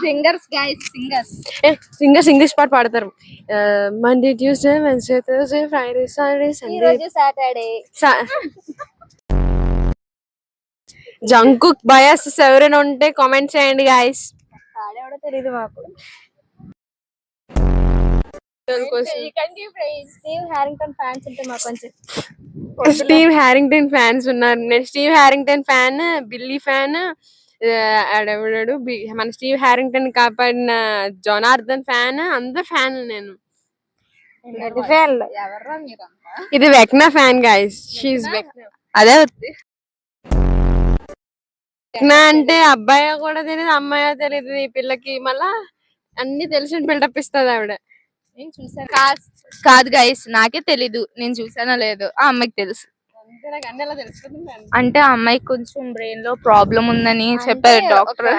Singers guys singers singers English పాట పాడతారు. Monday Tuesday Wednesday Thursday Friday Saturday Sunday Saturday. Jungkook bias ఎవరైనా ఉంటే comment చేయండి guys. ఆడేవాడో తెలియదు మాకు. స్టీవ్ హ్యారింగ్టన్ ఫ్యాన్స్ ఉంటే మాకు కొంచెం. స్టీవ్ హ్యారింగ్టన్ ఫ్యాన్స్ ఉన్నారు. నేను Steve Harrington fan, Billy fan, ఆడెవడాడు మన స్టీవ్ హ్యారింగ్టన్ కాపాడిన జోనార్దన్ ఫ్యాన్, అందరు ఫ్యాన్ నేను. ఎవర్రా మీరు? ఇది వెక్నా ఫ్యాన్ గైస్. షీఈ్ వెక్నా. అదే వెక్నా అంటే అబ్బాయి కూడా తెలియదు, అమ్మాయో తెలియదు ఈ పిల్లకి. మళ్ళా అన్ని తెలిసిన బిల్డప్ ఇస్తుంది ఆవిడ. నేను చూసాను కాదు గైస్, నాకే తెలీదు నేను చూసానో లేదో, ఆ అమ్మాయికి తెలుసు. అంటే ఆ అమ్మాయికి కొంచెం బ్రెయిన్ లో ప్రాబ్లం ఉందని చెప్పారు డాక్టర్.